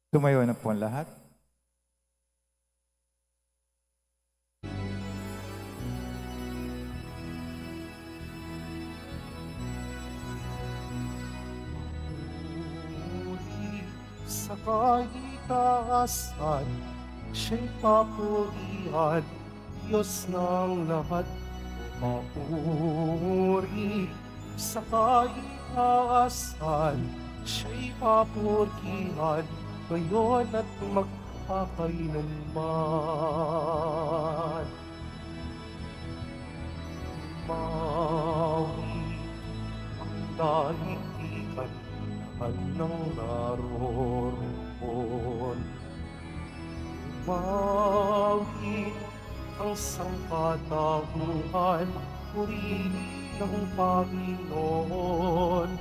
Tumayo na po ang lahat. Muli sa kaitaasan, siya'y papurihan, Diyos ng lahat. Mapuri sa kaitaasan, siya'y papurihan, ngayon at magpakailanman. Mawi ang daigdigan, lahat ng naroroon. Mawi ang sangkatauhan, purihin ng Panginoon.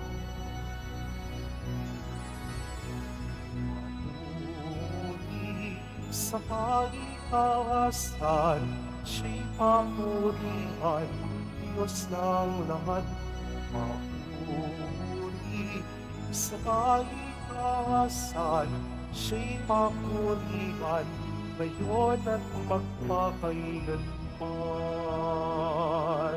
Mapuri sa kaitaasan, siya'y papurihan, Diyos ng lahat. Mapuri sa kaitaasan, siya'y papurihan, ngayon at magpakailanman.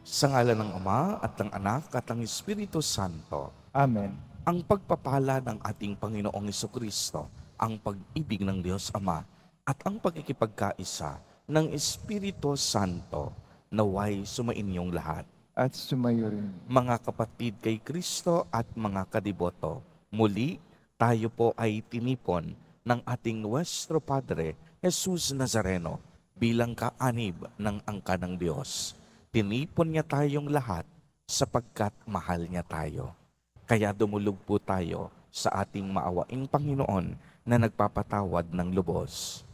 Sa ngalan ng Ama at ng Anak at ng Espiritu Santo, Amen. ang pagpapala ng ating Panginoong Jesucristo, ang pag-ibig ng Diyos Ama, at ang pagkikipagkaisa ng Espiritu Santo, naway sumainyong lahat. At sumayo rin. Mga kapatid kay Kristo at mga kadiboto, muli tayo po ay tinipon ng ating Nuestro Padre, Jesus Nazareno, bilang kaanib ng angka ng Diyos. Tinipon niya tayong lahat sapagkat mahal niya tayo. Kaya dumulog po tayo sa ating maawaing Panginoon na nagpapatawad ng lubos.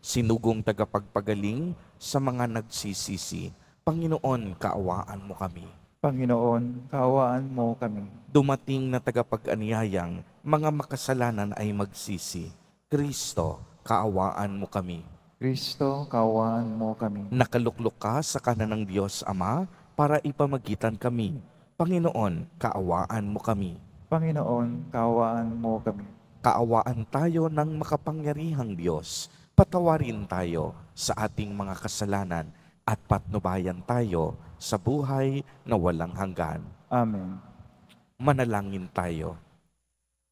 Sinugong tagapagpagaling sa mga nagsisisi, Panginoon, kaawaan mo kami. Panginoon, kaawaan mo kami. Dumating na tagapag-aniyayang mga makasalanan ay magsisi, Kristo, kaawaan mo kami. Kristo, kaawaan mo kami. Nakaluklok ka sa kanan ng Diyos Ama para ipamagitan kami. Panginoon, kaawaan mo kami. Panginoon, kaawaan mo kami. Kaawaan tayo ng makapangyarihang Diyos. Patawarin tayo sa ating mga kasalanan at patnubayan tayo sa buhay na walang hanggan. Amen. Manalangin tayo.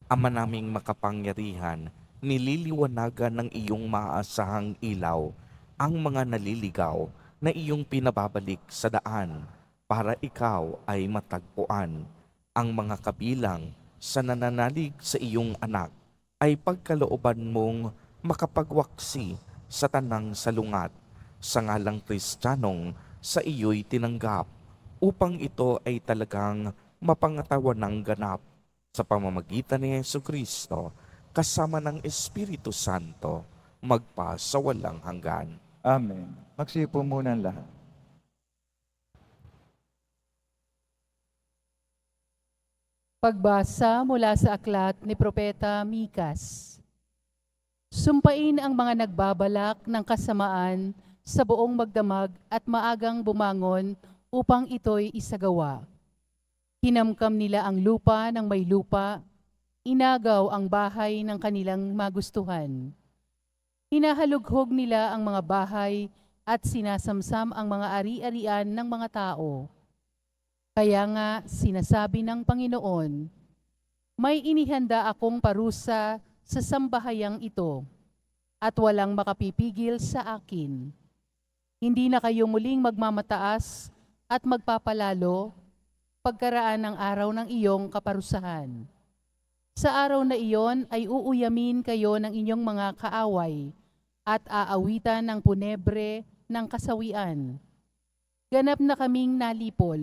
Ama naming makapangyarihan, nililiwanagan ng iyong maaasahang ilaw ang mga naliligaw na iyong pinababalik sa daan para ikaw ay matagpuan. Ang mga kabilang sa nananalig sa iyong anak ay pagkalooban mong makapagwaksi sa tanang salungat sa ngalang Kristiyanong sa iyo'y tinanggap upang ito ay talagang mapangatawan ng ganap sa pamamagitan ni Jesucristo kasama ng Espiritu Santo magpa sa walang hanggan. Amen. Magsipo muna ang lahat. Pagbasa mula sa aklat ni Propeta Mikas. Sumpain ang mga nagbabalak ng kasamaan sa buong magdamag at maagang bumangon upang ito'y isagawa. Hinamkam nila ang lupa ng may lupa, inagaw ang bahay ng kanilang magustuhan. Hinahalughog nila ang mga bahay at sinasamsam ang mga ari-arian ng mga tao. Kaya nga sinasabi ng Panginoon, may inihanda akong parusa sa sambahayang ito at walang makapipigil sa akin. Hindi na kayo muling magmamataas at magpapalalo pagkaraan ng araw ng iyong kaparusahan. Sa araw na iyon ay uuyamin kayo ng inyong mga kaaway at aawitan ng punebre ng kasawian. Ganap na kaming nalipol.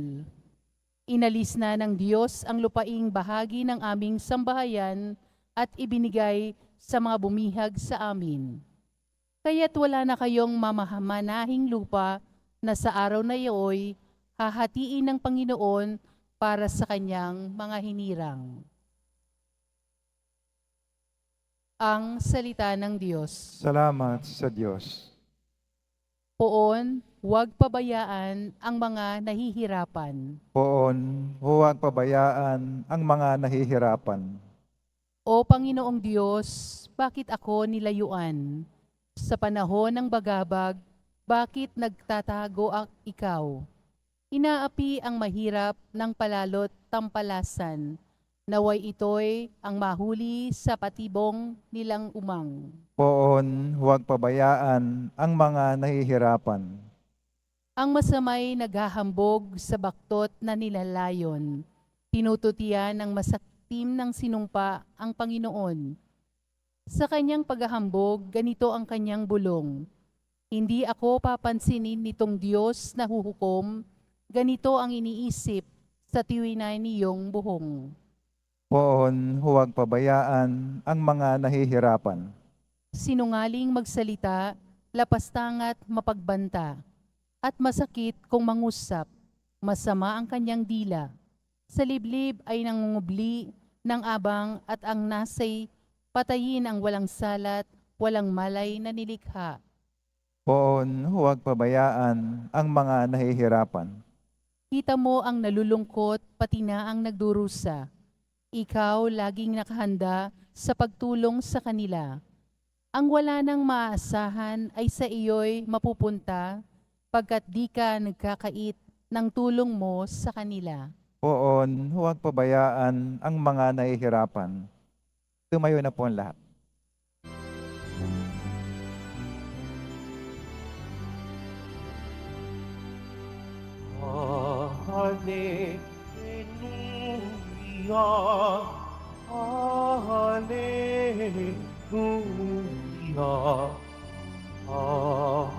Inalis na ng Diyos ang lupaing bahagi ng aming sambahayan at ibinigay sa mga bumihag sa amin. Kaya't wala na kayong mamahamanahing lupa na sa araw na iyo'y hahatiin ng Panginoon para sa kanyang mga hinirang. Ang salita ng Diyos. Salamat sa Diyos. Poon, huwag pabayaan ang mga nahihirapan. Poon, huwag pabayaan ang mga nahihirapan. O Panginoong Diyos, bakit ako nilayuan? Sa panahon ng bagabag, bakit nagtatago ikaw? Inaapi ang mahirap ng palalo't tampalasan. Naway ito'y ang mahuli sa patibong nilang umang. Poon, huwag pabayaan ang mga nahihirapan. Ang masamay naghahambog sa baktot na nilalayon. Tinututian ng masaktim ng sinumpa ang Panginoon. Sa kanyang paghahambog, ganito ang kanyang bulong. Hindi ako papansinin nitong Diyos na huhukom, ganito ang iniisip sa tiwinan niyong buhong. Poon, huwag pabayaan ang mga nahihirapan. Sinungaling magsalita, lapastangat mapagbanta, at masakit kung mangusap, masama ang kanyang dila. Sa liblib ay nangungubli ng abang at ang nasay patayin ang walang salat, walang malay na nilikha. Poon, huwag pabayaan ang mga nahihirapan. Kita mo ang nalulungkot, pati na ang nagdurusa. Ikaw laging nakahanda sa pagtulong sa kanila. Ang wala nang maaasahan ay sa iyo'y mapupunta pagkat di ka nagkakait ng tulong mo sa kanila. Poon, huwag pabayaan ang mga nahihirapan. Tumayo na po ang lahat. Hallelujah, Hallelujah,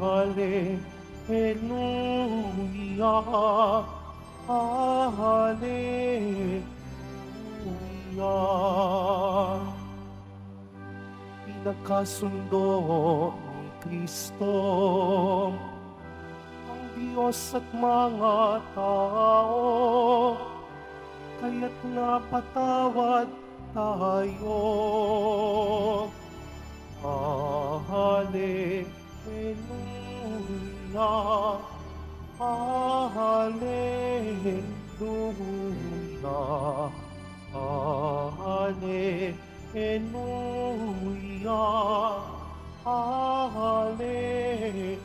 Hallelujah, Hallelujah. Pinagkasundo ni Kristo ang Diyos at mga tao, kaya't napatawad tayo. Hallelujah, Hallelujah, Hallelujah, Hallelujah.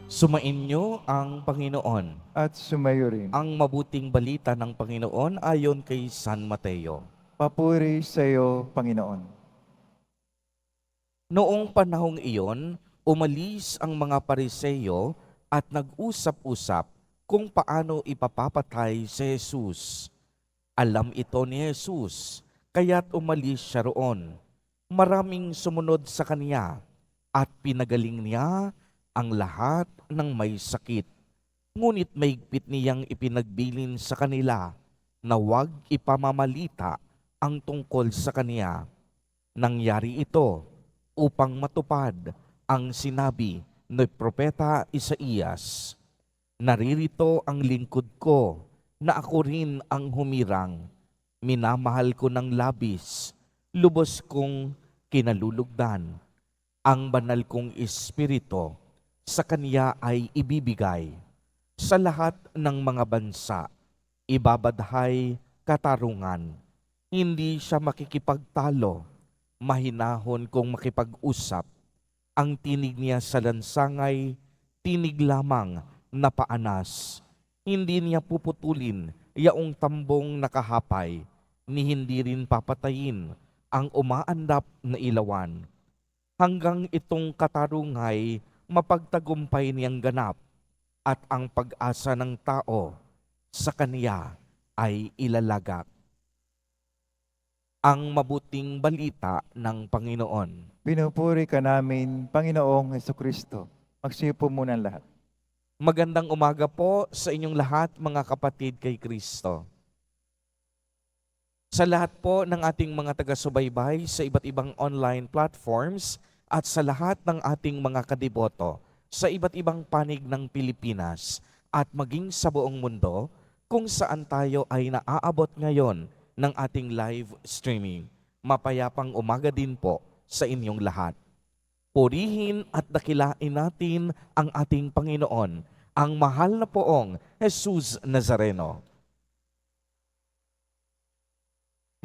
Sumainyo ang Panginoon. At sumayo rin. Ang mabuting balita ng Panginoon ayon kay San Mateo. Papuri sa iyo, Panginoon. Noong panahong iyon, umalis ang mga Pariseyo at nag-usap-usap kung paano ipapapatay si Jesus. Alam ito ni Jesus, kaya't umalis siya roon. Maraming sumunod sa kanya at pinagaling niya ang lahat ng may sakit. Ngunit mahigpit niyang ipinagbilin sa kanila na huwag ipamamalita ang tungkol sa kanya. Nangyari ito upang matupad ang sinabi ni Propeta Isaías. Naririto ang lingkod ko na ako rin ang humirang. Minamahal ko ng labis, lubos kong kinalulugdan. Ang banal kong espiritu sa kanya ay ibibigay. Sa lahat ng mga bansa, ibabadhay katarungan. Hindi siya makikipagtalo, mahinahon kung makipag-usap. Ang tinig niya sa lansangay, tinig lamang na paanas. Hindi niya puputulin yaong tambong nakahapay, ni hindi rin papatayin ang umaandap na ilawan. Hanggang itong katarungay, mapagtagumpay niyang ganap, at ang pag-asa ng tao sa kaniya ay ilalagak. Ang mabuting balita ng Panginoon. Pinupuri ka namin, Panginoong Hesukristo. Magsipo muna ang lahat. Magandang umaga po sa inyong lahat, mga kapatid kay Kristo. Sa lahat po ng ating mga taga-subaybay sa iba't ibang online platforms at sa lahat ng ating mga kadiboto sa iba't ibang panig ng Pilipinas at maging sa buong mundo kung saan tayo ay naaabot ngayon ng ating live streaming. Mapayapang umaga din po sa inyong lahat. Purihin at dakilain natin ang ating Panginoon, ang mahal na poong Jesus Nazareno.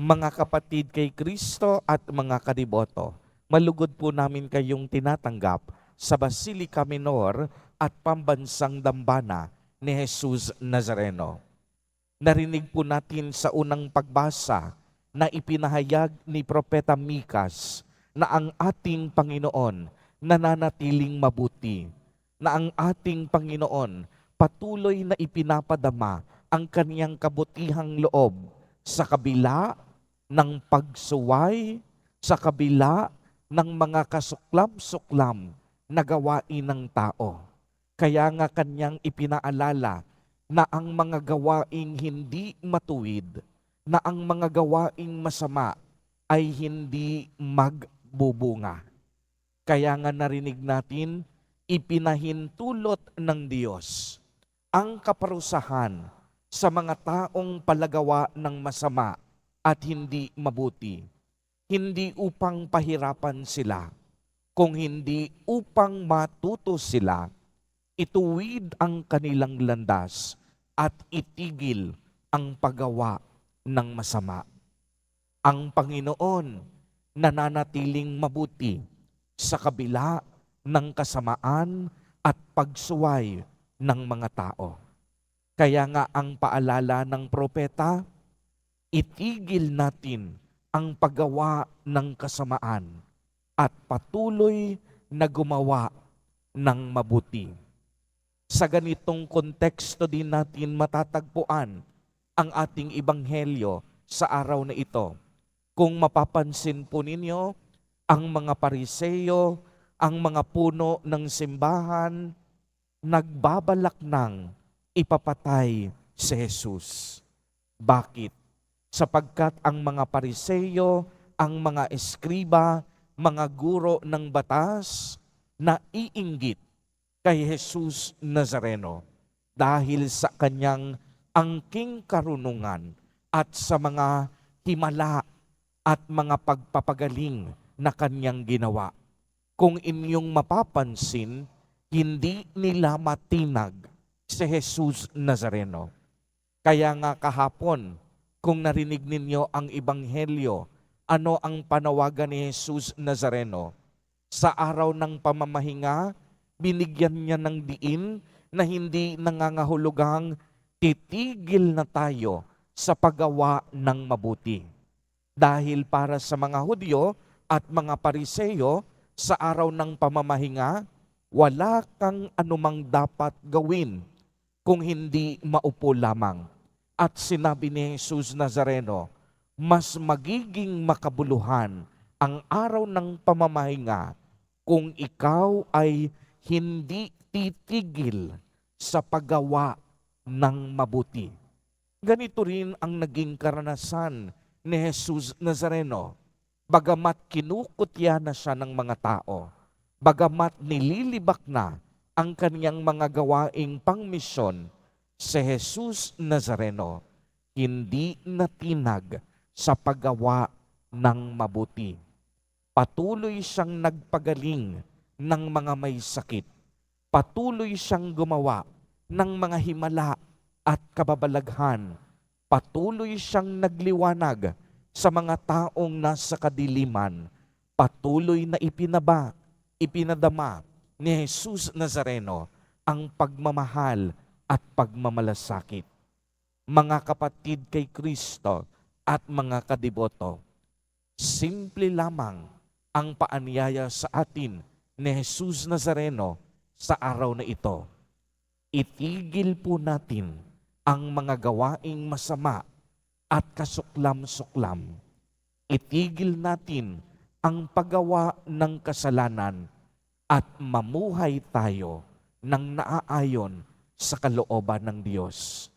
Mga kapatid kay Kristo at mga kadiboto, malugod po namin kayong tinatanggap sa Basilica Minor at Pambansang Dambana ni Jesus Nazareno. Narinig po natin sa unang pagbasa na ipinahayag ni Propeta Mikas na ang ating Panginoon nananatiling mabuti, na ang ating Panginoon patuloy na ipinapadama ang kaniyang kabutihang loob sa kabila ng pagsuway, sa kabila ng mga kasuklam-suklam na gawain ng tao. Kaya nga kanyang ipinaalala na ang mga gawaing hindi matuwid, na ang mga gawaing masama ay hindi magbubunga. Kaya nga narinig natin, ipinahintulot ng Diyos ang kaparusahan sa mga taong palagawa ng masama at hindi mabuti, hindi upang pahirapan sila, kung hindi upang matuto sila, ituwid ang kanilang landas at itigil ang paggawa ng masama. Ang Panginoon nananatiling mabuti sa kabila ng kasamaan at pagsuway ng mga tao. Kaya nga ang paalala ng propeta, itigil natin ang paggawa ng kasamaan at patuloy na gumawa ng mabuti. Sa ganitong konteksto din natin matatagpuan ang ating ebanghelyo sa araw na ito. Kung mapapansin po ninyo, ang mga Pariseyo, ang mga puno ng simbahan, nagbabalak ng ipapatay si Jesus. Bakit? Sapagkat ang mga Pariseyo, ang mga eskriba, mga guro ng batas, na iinggit kay Jesus Nazareno dahil sa kanyang angking karunungan at sa mga himala at mga pagpapagaling na kanyang ginawa. Kung inyong mapapansin, hindi nila matinag si Jesus Nazareno. Kaya nga kahapon, kung narinig ninyo ang ebanghelyo, ano ang panawagan ni Jesus Nazareno? Sa araw ng pamamahinga, binigyan niya ng diin na hindi nangangahulugang titigil na tayo sa paggawa ng mabuti. Dahil para sa mga Hudyo at mga Pariseyo, sa araw ng pamamahinga, wala kang anumang dapat gawin kung hindi maupo lamang. At sinabi ni Jesus Nazareno, mas magiging makabuluhan ang araw ng pamamahinga kung ikaw ay hindi titigil sa paggawa ng mabuti. Ganito rin ang naging karanasan ni Jesus Nazareno. Bagamat kinukutya na siya ng mga tao, bagamat nililibak na ang kaniyang mga gawaing pangmisyon, si Jesus Nazareno hindi natinag sa paggawa ng mabuti. Patuloy siyang nagpagaling ng mga may sakit. Patuloy siyang gumawa ng mga himala at kababalaghan. Patuloy siyang nagliwanag sa mga taong nasa kadiliman. Patuloy na ipinadama ni Jesus Nazareno ang pagmamahal at pagmamalasakit. Mga kapatid kay Kristo at mga kadiboto, simple lamang ang paanyaya sa atin ni Jesus Nazareno sa araw na ito. Itigil po natin ang mga gawaing masama at kasuklam-suklam. Itigil natin ang paggawa ng kasalanan at mamuhay tayo ng naaayon sa kalooban ng Diyos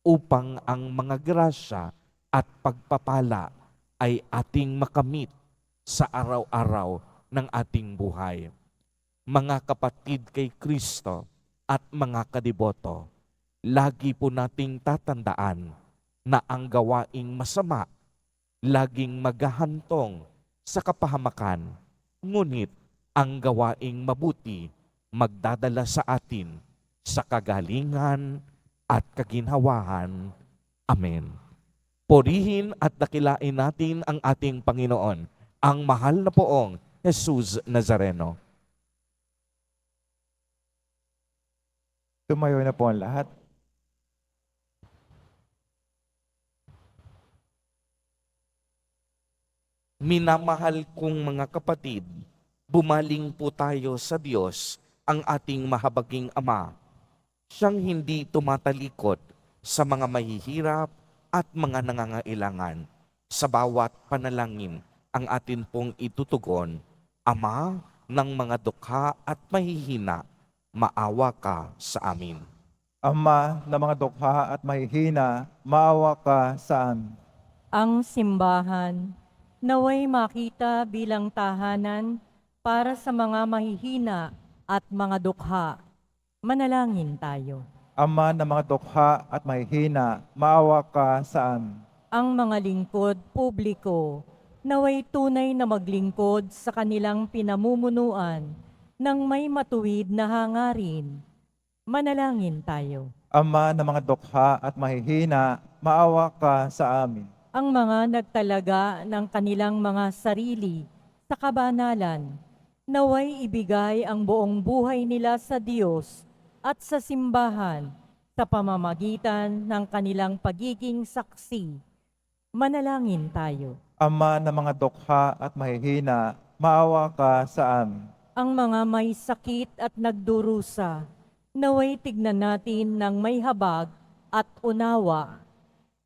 upang ang mga grasya at pagpapala ay ating makamit sa araw-araw ng ating buhay. Mga kapatid kay Kristo at mga kadiboto, lagi po nating tatandaan na ang gawaing masama laging maghahantong sa kapahamakan, ngunit ang gawaing mabuti magdadala sa atin sa kagalingan at kaginhawahan. Amen. Purihin at dakilain natin ang ating Panginoon, ang mahal na poong Jesus Nazareno. Tumayo na po ang lahat. Minamahal kong mga kapatid, bumaling po tayo sa Diyos, ang ating mahabaging Ama. Siyang hindi tumatalikod sa mga mahihirap at mga nangangailangan. Sa bawat panalangin, ang atin pong itutugon, Ama ng mga dukha at mahihina, maawa ka sa amin. Ama ng mga dukha at mahihina, maawa ka sa amin. Ang simbahan naway makita bilang tahanan para sa mga mahihina at mga dukha. Manalangin tayo. Ama ng mga dukha at mahihina, maawa ka sa amin. Ang mga lingkod publiko naway tunay na maglingkod sa kanilang pinamumunuan ng may matuwid na hangarin. Manalangin tayo. Ama ng mga dukha at mahihina, maawa ka sa amin. Ang mga nagtalaga ng kanilang mga sarili sa kabanalan, naway ibigay ang buong buhay nila sa Diyos at sa simbahan sa pamamagitan ng kanilang pagiging saksi. Manalangin tayo. Ama ng mga dukha at mahihina, maawa ka sa amin. Ang mga may sakit at nagdurusa, naway tignan natin ng may habag at unawa.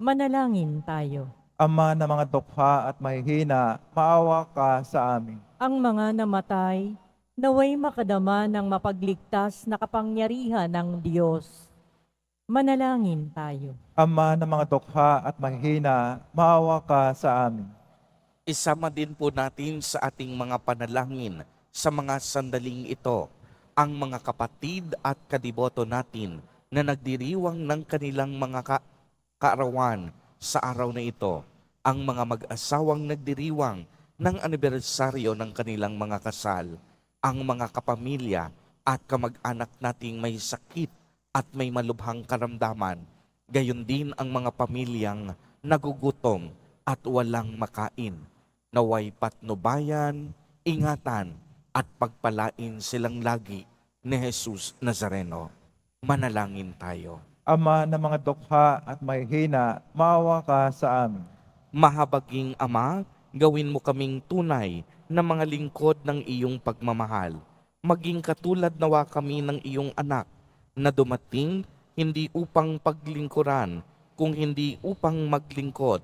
Manalangin tayo. Ama ng mga dukha at mahihina, maawa ka sa amin. Ang mga namatay, naway makadama ng mapagligtas na kapangyarihan ng Diyos. Manalangin tayo. Ama ng mga dukha at mahihina, maawa ka sa amin. Isama din po natin sa ating mga panalangin sa mga sandaling ito ang mga kapatid at kadiboto natin na nagdiriwang ng kanilang mga kaarawan sa araw na ito. Ang mga mag-asawang nagdiriwang ng anibersaryo ng kanilang mga kasal, ang mga kapamilya at kamag-anak nating may sakit at may malubhang karamdaman, gayon din ang mga pamilyang nagugutom at walang makain. Naway patnubayan, ingatan at pagpalain silang lagi ni Jesus Nazareno. Manalangin tayo. Ama ng mga dukha at mahihina, maawa ka sa amin. Mahabaging Ama, gawin mo kaming tunay na mga lingkod ng iyong pagmamahal. Maging katulad nawa kami ng iyong anak na dumating hindi upang paglingkuran, kung hindi upang maglingkod.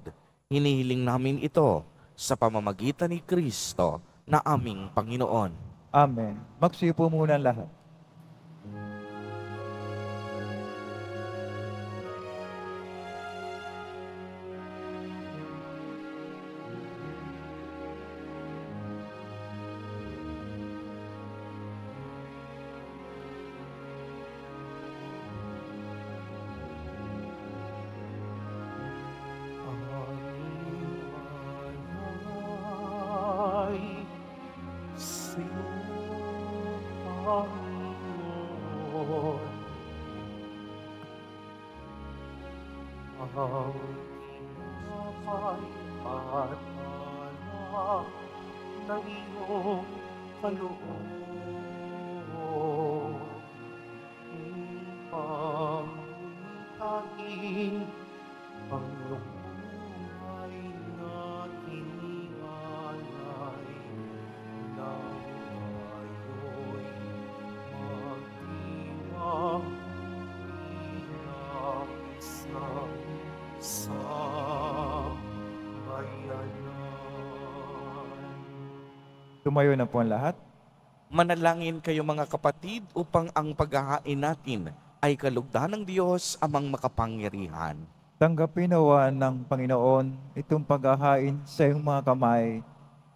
Hinihiling namin ito sa pamamagitan ni Kristo na aming Panginoon. Amen. Magsipo muna lahat. Ay, sa'yo, Panginoon, ang pinapaypatala ng iyong kaloob. Ipangitagin ang iyong buhay na tinialay nang tayo'y magdiwang bilang isang sambayanan. Tumayo na po ang lahat. Manalangin kayo mga kapatid upang ang paghahain natin ay kalugdan ng Diyos amang makapangyarihan. Tanggapin nawa ng Panginoon itong paghahain sa iyong mga kamay,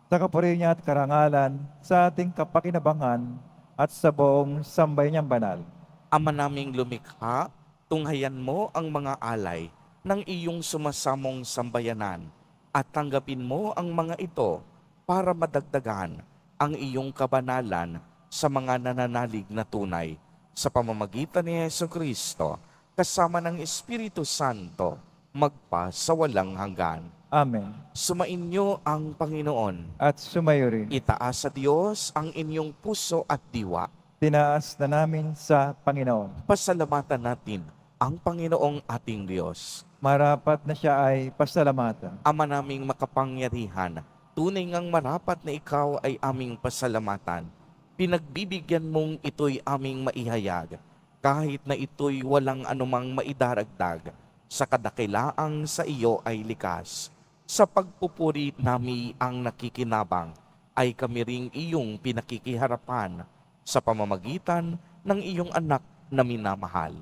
sa kapurihan at karangalan, sa ating kapakinabangan at sa buong sambayan niyang banal. Ama naming lumikha, tunghayan mo ang mga alay ng iyong sumasamong sambayanan at tanggapin mo ang mga ito para madagdagan ang iyong kabanalan sa mga nananalig na tunay sa pamamagitan ni Jesu Kristo kasama ng Espiritu Santo magpa sa walang hanggan. Amen. Sumainyo ang Panginoon. At sumayo rin. Itaas sa Diyos ang inyong puso at diwa. Tinaas na namin sa Panginoon. Pasalamatan natin ang Panginoong ating Diyos. Marapat na siya ay pasalamatan. Ama naming makapangyarihan, tunay ngang marapat na ikaw ay aming pasalamatan. Pinagbibigyan mong ito'y aming maihayag, kahit na ito'y walang anumang maidaragdag, sa kadakilaang sa iyo ay likas. Sa pagpupuri nami ang nakikinabang, ay kami ring iyong pinakikiharapan sa pamamagitan ng iyong anak na minamahal.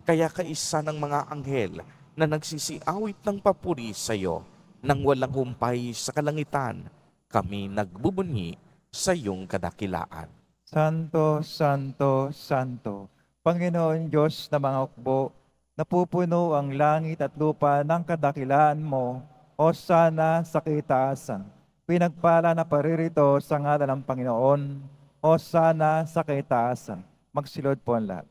Kaya kaisa ng mga anghel na nagsisiawit ng papuri sa iyo, nang walang humpay sa kalangitan, kami nagbubunyi sa iyong kadakilaan. Santo, Santo, Santo, Panginoon Diyos na mga hukbo, napupuno ang langit at lupa ng kadakilaan mo, o sana sa kitaasan. Pinagpala na paririto sa ngalan ng Panginoon, o sana sa kitaasan. Magsilod po ang lahat.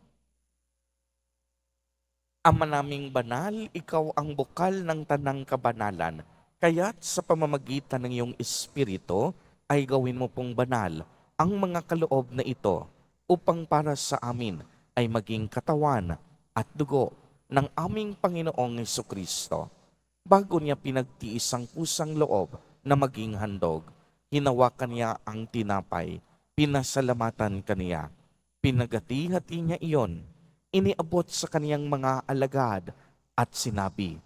Ama naming banal, ikaw ang bukal ng tanang kabanalan. Kaya't sa pamamagitan ng iyong Espiritu, ay gawin mo pong banal ang mga kaloob na ito upang para sa amin ay maging katawan at dugo ng aming Panginoong Hesukristo. Bago niya pinagtiis ang kusang loob na maging handog, hinawakan niya ang tinapay, pinasalamatan kaniya, pinagati-hati niya iyon, iniabot sa kaniyang mga alagad at sinabi,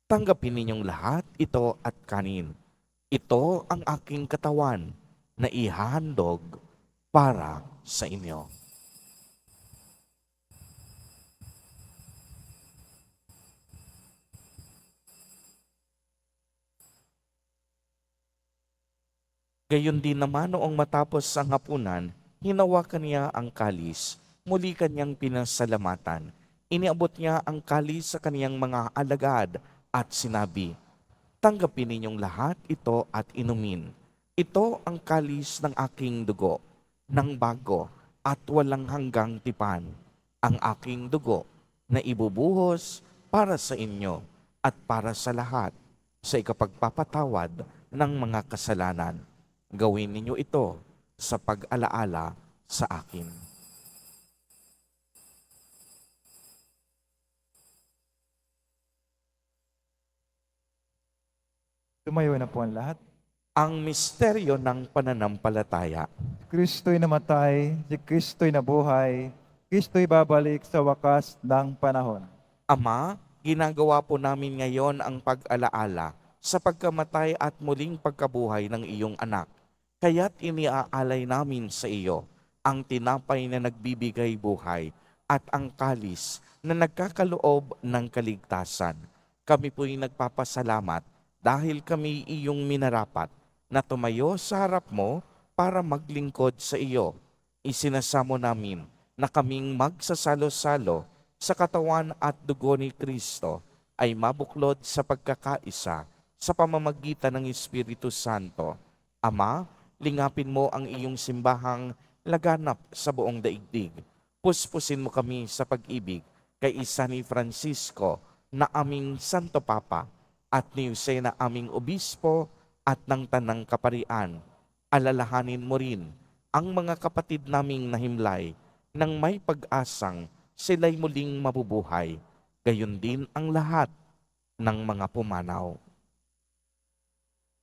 "Tanggapin ninyong lahat ito at kanin. Ito ang aking katawan na ihahandog para sa inyo." Gayon din naman noong matapos ang hapunan, hinawakan niya ang kalis, muli kanyang pinasalamatan. Iniabot niya ang kalis sa kaniyang mga alagad at sinabi, "Tanggapin ninyong lahat ito at inumin. Ito ang kalis ng aking dugo, ng bago at walang hanggang tipan, ang aking dugo na ibubuhos para sa inyo at para sa lahat sa ikapagpapatawad ng mga kasalanan. Gawin ninyo ito sa pag-alaala sa akin." Tumayo na po ang lahat. Ang misteryo ng pananampalataya. Kristo'y namatay, si Kristo'y nabuhay, Kristo'y babalik sa wakas ng panahon. Ama, ginagawa po namin ngayon ang pag-alaala sa pagkamatay at muling pagkabuhay ng iyong anak. Kaya't iniaalay namin sa iyo ang tinapay na nagbibigay buhay at ang kalis na nagkakaloob ng kaligtasan. Kami po'y nagpapasalamat dahil kami iyong minarapat na tumayo sa harap mo para maglingkod sa iyo. Isinasamo namin na kaming magsasalo-salo sa katawan at dugo ni Kristo ay mabuklod sa pagkakaisa sa pamamagitan ng Espiritu Santo. Ama, lingapin mo ang iyong simbahang laganap sa buong daigdig. Puspusin mo kami sa pag-ibig kay isa ni Francisco na aming Santo Papa at ni Jose na aming Obispo at ng Tanang Kaparian. Alalahanin mo rin ang mga kapatid naming nahimlay nang may pag-asang sila'y muling mabubuhay. Gayon din ang lahat ng mga pumanaw.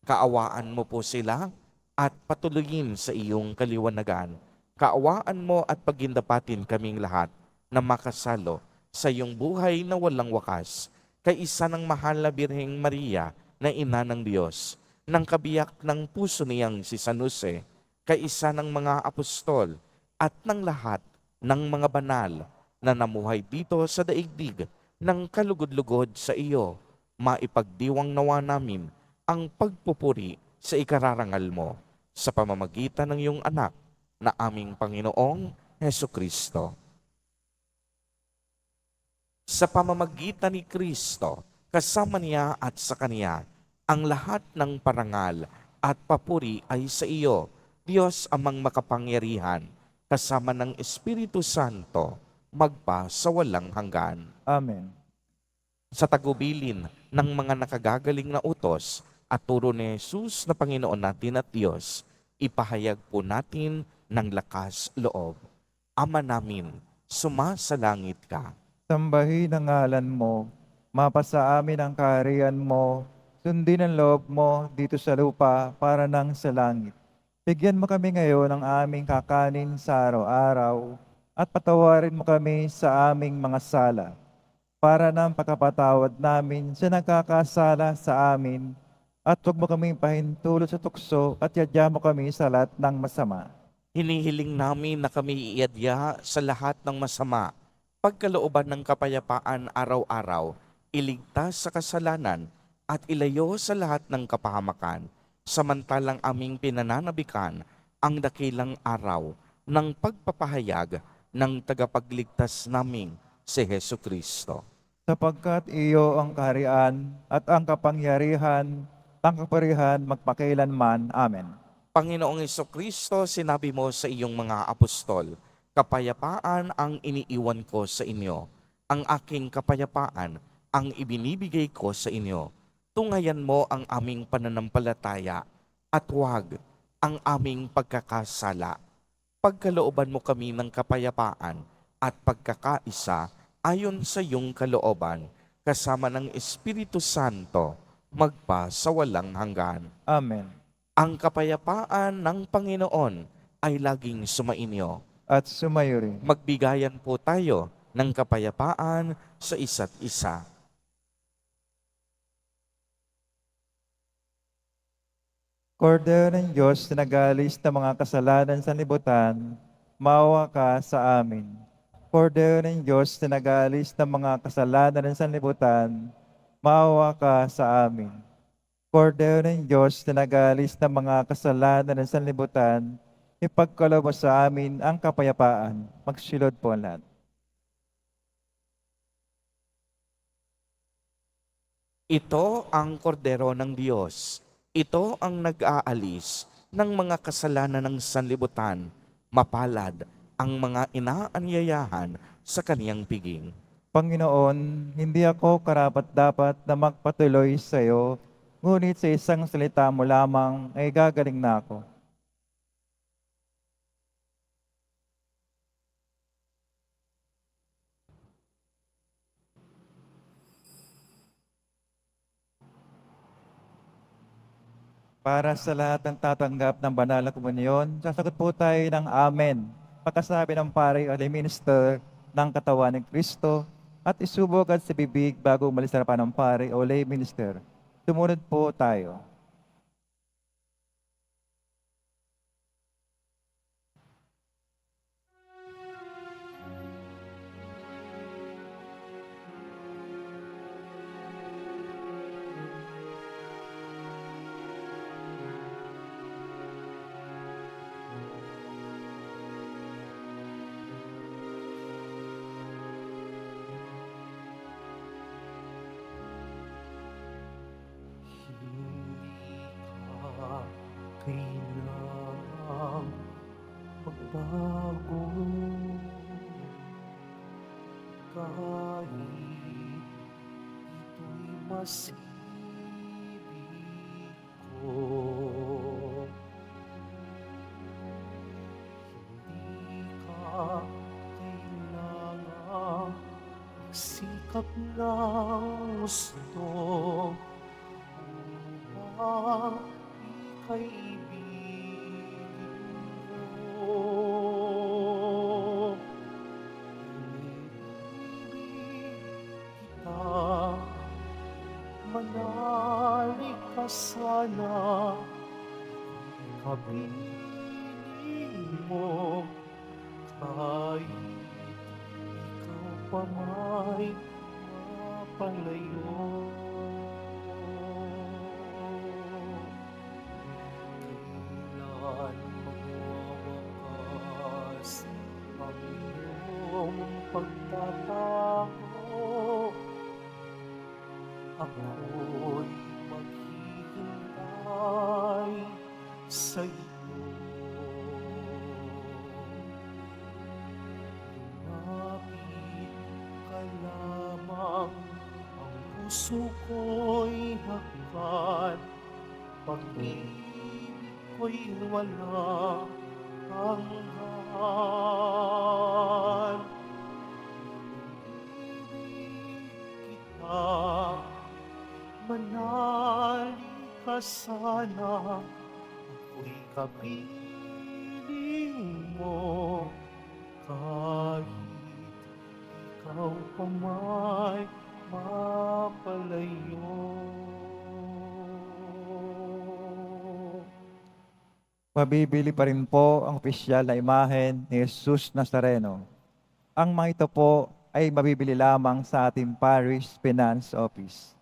Kaawaan mo po sila at patuloyin sa iyong kaliwanagan. Kaawaan mo at pagindapatin kaming lahat na makasalo sa iyong buhay na walang wakas, kay isa ng mahal na Birheng Maria na ina ng Diyos, ng kabiyak ng puso niyang si San Jose, kay isa ng mga apostol at ng lahat ng mga banal na namuhay dito sa daigdig ng kalugod-lugod sa iyo. Maipagdiwang nawa namin ang pagpupuri sa ikararangal mo sa pamamagitan ng iyong anak na aming Panginoong Hesukristo. Sa pamamagitan ni Kristo, kasama niya at sa Kanya, ang lahat ng parangal at papuri ay sa iyo, Diyos amang makapangyarihan, kasama ng Espiritu Santo, magpa sa walang hanggan. Amen. Sa tagubilin ng mga nakagagaling na utos at turo ni Jesus na Panginoon natin at Diyos, ipahayag po natin ng lakas loob. Ama namin, sumasalangit ka. Sambahin ang ngalan mo, mapasa amin ang kaharian mo, sundin ang loob mo dito sa lupa para nang sa langit. Bigyan mo kami ngayon ng aming kakanin sa araw-araw at patawarin mo kami sa aming mga sala para ng pagkapatawad namin sa nagkakasala sa amin at huwag mo kaming pahintulot sa tukso at yadya mo kami sa lahat ng masama. Hinihiling namin na kami iadya sa lahat ng masama, pagkalooban ng kapayapaan araw-araw, iligtas sa kasalanan at ilayo sa lahat ng kapahamakan, samantalang aming pinananabikan ang dakilang araw ng pagpapahayag ng tagapagligtas naming si Hesu Kristo. Sapagkat iyo ang kaharian at ang kapangyarihan, ang kaparihan magpakailanman. Amen. Panginoong Kristo, sinabi mo sa iyong mga apostol, kapayapaan ang iniiwan ko sa inyo. Ang aking kapayapaan ang ibinibigay ko sa inyo. Tungayan mo ang aming pananampalataya at huwag ang aming pagkakasala. Pagkalooban mo kami ng kapayapaan at pagkakaisa ayon sa iyong kalooban, kasama ng Espiritu Santo, magpa sa walang hanggan. Amen. Ang kapayapaan ng Panginoon ay laging sumainyo. At sumayo rin. Magbigayan po tayo ng kapayapaan sa isa't isa. Kordero ng Diyos na nagalis ng mga kasalanan sa libutan, maawa ka sa amin. Kordero ng Diyos na nagalis ng mga kasalanan sa libutan, maawa ka sa amin. Kordero ng Diyos na nagalis ng mga kasalanan sa libutan, ipagkaloob mo sa amin ang kapayapaan. Magsilod po ang lahat. Ito ang kordero ng Diyos. Ito ang nag-aalis ng mga kasalanan ng sanlibutan. Mapalad ang mga inaanyayahan sa kaniyang piging. Panginoon, hindi ako karapat-dapat na magpatuloy sa iyo, ngunit sa isang salita mo lamang ay gagaling na ako. Para sa lahat ng tatanggap ng banal na komunyon, sasagot po tayo ng Amen. Pagkasabi ng pare o minister ng katawan ng Kristo at isubok at sa bibig bago umalis sa harapan ng pare o lay minister. Sumunod po tayo. Hindi ka kailangang magbago kahit ito'y masibig ko. Hindi ka kailangang magsikap ng gusto upang ika'y ibigin mo. Ibig kita, manalig ka sana, kapiling mo, kahit ikaw pa may mapalayo. Kailan magwawakas ang iyong pagtatago? Ako'y maghihintay sa iyo. Lumapit ka lamang, ang puso puso ko'y hanggan, pag-ibig ko'y walang hanggan. Ibig kita, manali ka sana, ako'y kapiling mo, kahit ikaw pa may mapalayo. Mabibili pa rin po ang opisyal na imahen ni Jesus Nazareno. Ang mga ito po ay mabibili lamang sa ating Parish Finance Office.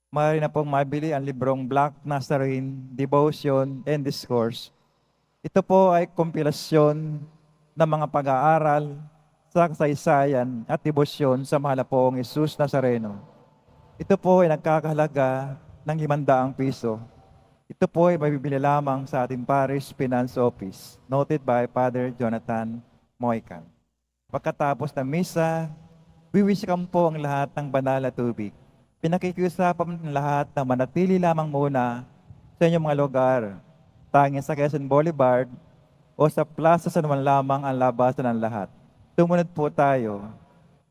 Maaari na pong mabili ang librong Black Nazarene, Devotion and Discourse. Ito po ay kompilasyon ng mga pag-aaral sa kasaysayan at debosyon sa mahal na poong Jesus Nazareno. Ito po ay nagkakahalaga ng 500 piso. Ito po ay mabibili lamang sa ating Parish Finance Office, noted by Father Jonathan Moican. Pagkatapos ng misa, wiwisikan po ang lahat ng banal na tubig. Pinakikiusapan ng lahat na manatili lamang muna sa inyong mga lugar, tanging sa Quezon Boulevard o sa plaza sa naman lamang ang labasan ng lahat. Tumunod po tayo.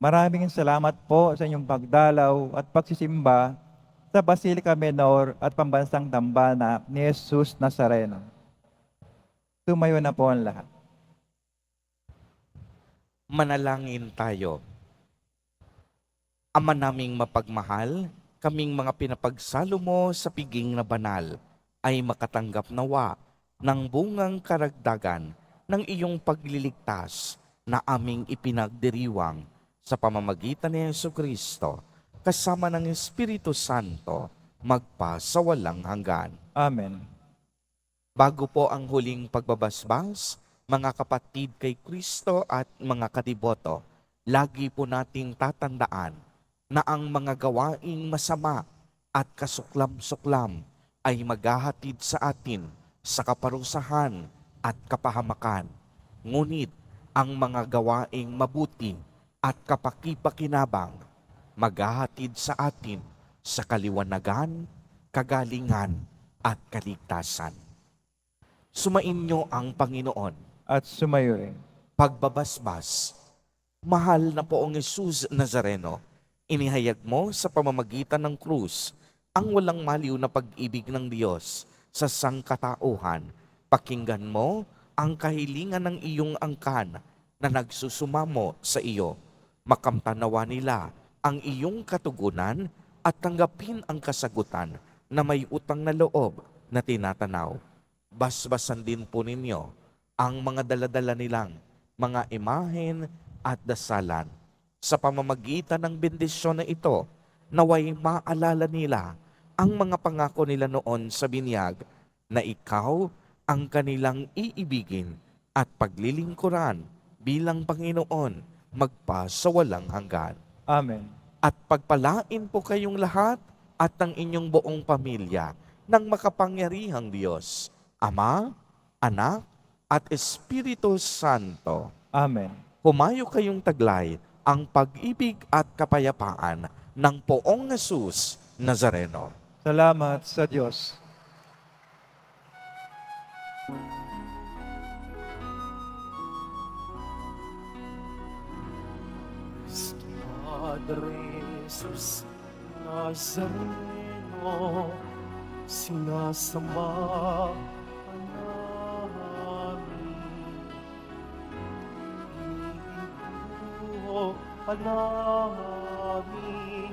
Maraming salamat po sa inyong pagdalaw at pagsisimba sa Basilica Menor at Pambansang Dambana ni Jesus Nazareno. Tumayo na po ang lahat. Manalangin tayo. Ama naming mapagmahal, kaming mga pinapagsalo mo sa piging na banal ay makatanggap nawa ng bungang karagdagan ng iyong pagliligtas na aming ipinagdiriwang sa pamamagitan ni Jesucristo kasama ng Espiritu Santo magpasawalang hanggan. Amen. Bago po ang huling pagbabasbas, mga kapatid kay Kristo at mga kadiboto, lagi po nating tatandaan na ang mga gawaing masama at kasuklam-suklam ay maghahatid sa atin sa kaparusahan at kapahamakan. Ngunit ang mga gawaing mabuti at kapakipakinabang maghahatid sa atin sa kaliwanagan, kagalingan at kaligtasan. Sumainyo ang Panginoon. At sumayo rin. Pagbabasbas, mahal na poong Jesus Nazareno, inihayag mo sa pamamagitan ng krus ang walang maliw na pag-ibig ng Diyos sa sangkatauhan. Pakinggan mo ang kahilingan ng iyong angkan na nagsusumamo sa iyo. Makamtanawa nila ang iyong katugunan at tanggapin ang kasagutan na may utang na loob na tinatanaw. Basbasan din po ninyo ang mga daladala nilang mga imahen at dasalan. Sa pamamagitan ng bendisyon na ito, naway maalala nila ang mga pangako nila noon sa binyag na ikaw ang kanilang iibigin at paglilingkuran bilang Panginoon magpasawalang hanggan. Amen. At pagpalain po kayong lahat at ang inyong buong pamilya ng makapangyarihang Diyos, Ama, Anak, at Espiritu Santo. Amen. Humayo kayong taglay ang pag-ibig at kapayapaan ng poong Jesus Nazareno. Salamat sa Diyos. Padre Jesus Nazareno, sinasamba ka namin. Ibuo ka namin,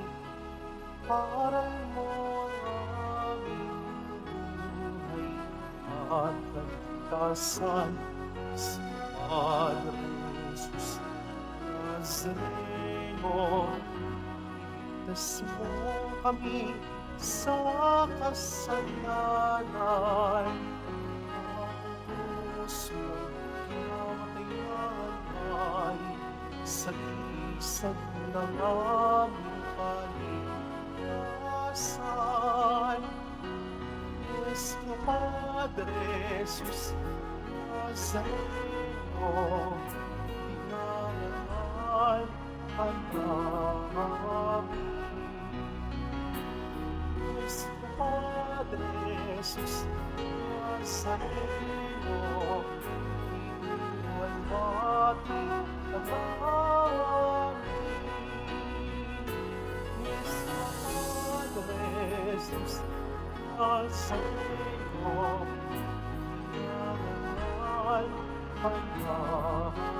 parang mo ang aming buhay at nagtasan sa Padre Jesus Nazareno. Iligtas mo kami sa kasalanan. Ang puso kinakailangan sa isang ng aming kaligtasan. Nuestro Padre Jesus Nazareno, pinangalan ang namin. Nuestro Padre Jesus, nasa iyo, iwalwati ang amin. Nuestro Padre Jesus, nasa iyo, iwalwati ang amin.